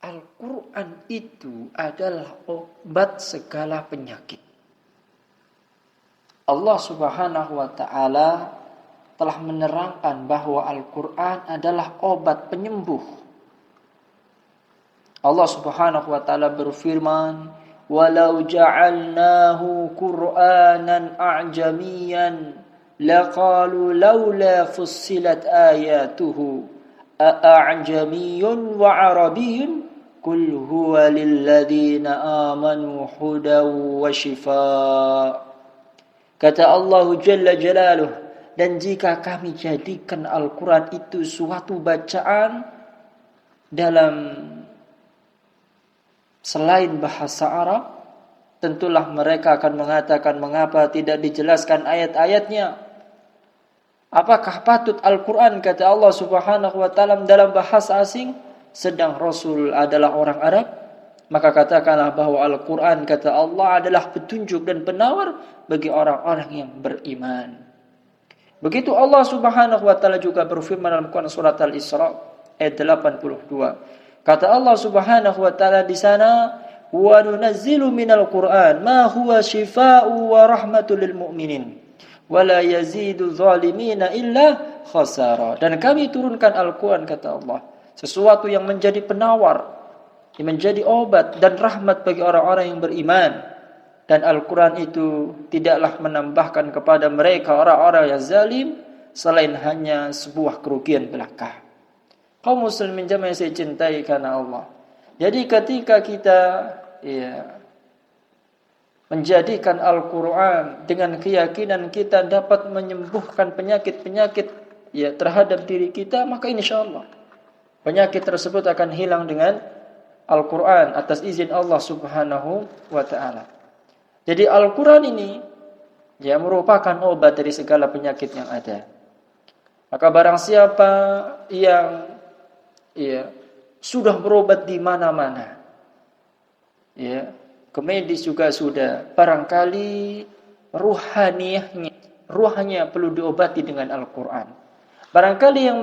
Al-Quran itu adalah obat segala penyakit. Allah Subhanahu wa ta'ala telah menerangkan bahwa Al-Quran adalah obat penyembuh. Allah Subhanahu wa ta'ala berfirman, "Walau ja'alnahu Qur'anan a'jamiyan laqalu laula fussilat ayatuhu a'jamiyyun wa 'arabiyyun qul huwa lilladzina amanu hudaw wa shifaa." Kata Allah Jalla Jalaluh, dan jika kami jadikan Al-Quran itu suatu bacaan dalam selain bahasa Arab, tentulah mereka akan mengatakan, mengapa tidak dijelaskan ayat-ayatnya? Apakah patut Al-Quran, kata Allah Subhanahu wa ta'ala, dalam bahasa asing, sedang Rasul adalah orang Arab? Maka katakanlah bahwa Al-Quran, kata Allah, adalah petunjuk dan penawar bagi orang-orang yang beriman. Begitu Allah Subhanahu wa ta'ala juga berfirman dalam Quran surat Al-Isra ayat 82. Kata Allah Subhanahu wa ta'ala di sana, "Wa nunazzilu minal Qur'an ma huwa shifaa'u wa rahmatul lil mu'minin wa la yazidu zalimina illa khasara." Dan kami turunkan Al-Quran, kata Allah, sesuatu yang menjadi penawar, yang menjadi obat dan rahmat bagi orang-orang yang beriman. Dan Al-Quran itu tidaklah menambahkan kepada mereka orang-orang yang zalim selain hanya sebuah kerugian belaka. Kaum muslimin jamaah saya cintai karena Allah. Jadi ketika kita menjadikan Al-Quran dengan keyakinan kita dapat menyembuhkan penyakit-penyakit terhadap diri kita, maka insyaallah penyakit tersebut akan hilang dengan Al-Quran atas izin Allah Subhanahu wa ta'ala. Jadi Al-Quran ini merupakan obat dari segala penyakit yang ada. Maka barang siapa yang sudah berobat di mana-mana, ke medis juga sudah, barangkali ruhnya perlu diobati dengan Al-Quran. Barangkali yang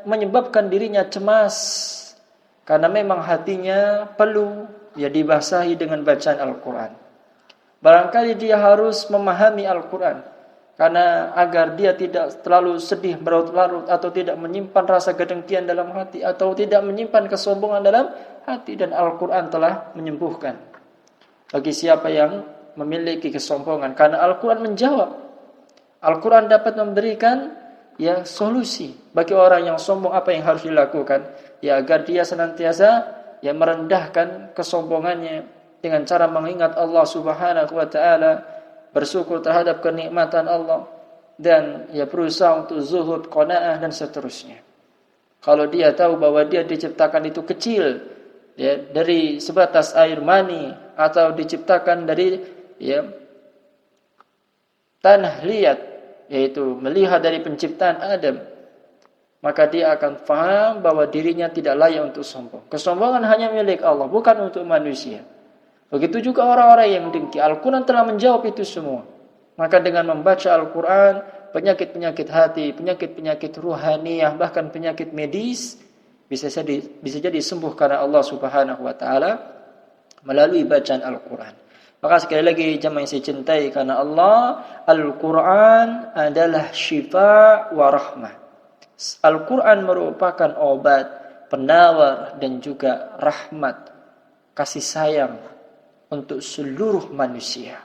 menyebabkan dirinya cemas karena memang hatinya perlu dibasahi dengan bacaan Al-Quran. Barangkali dia harus memahami Al-Quran karena agar dia tidak terlalu sedih berlarut-larut atau tidak menyimpan rasa kedengkian dalam hati atau tidak menyimpan kesombongan dalam hati, dan Al-Quran telah menyembuhkan bagi siapa yang memiliki kesombongan, karena Al-Quran menjawab. Al-Quran dapat memberikan solusi bagi orang yang sombong apa yang harus dilakukan agar dia senantiasa merendahkan kesombongannya dengan cara mengingat Allah Subhanahu wa ta'ala, bersyukur terhadap kenikmatan Allah, dan berusaha untuk zuhud, qanaah, dan seterusnya. Kalau dia tahu bahwa dia diciptakan itu kecil, dari sebatas air mani, atau diciptakan dari tanah liat, yaitu melihat dari penciptaan Adam, maka dia akan faham bahwa dirinya tidak layak untuk sombong. Kesombongan hanya milik Allah, bukan untuk manusia. Begitu juga orang-orang yang dengki. Al-Quran telah menjawab itu semua. Maka dengan membaca Al-Quran, penyakit-penyakit hati, penyakit-penyakit ruhaniyah, bahkan penyakit medis bisa jadi sembuh karena Allah Subhanahu wa ta'ala melalui bacaan Al-Quran. Maka sekali lagi jemaah yang saya cintai karena Allah, Al-Quran adalah syifa wa rahmah. Al-Quran merupakan obat, penawar, dan juga rahmat, kasih sayang untuk seluruh manusia.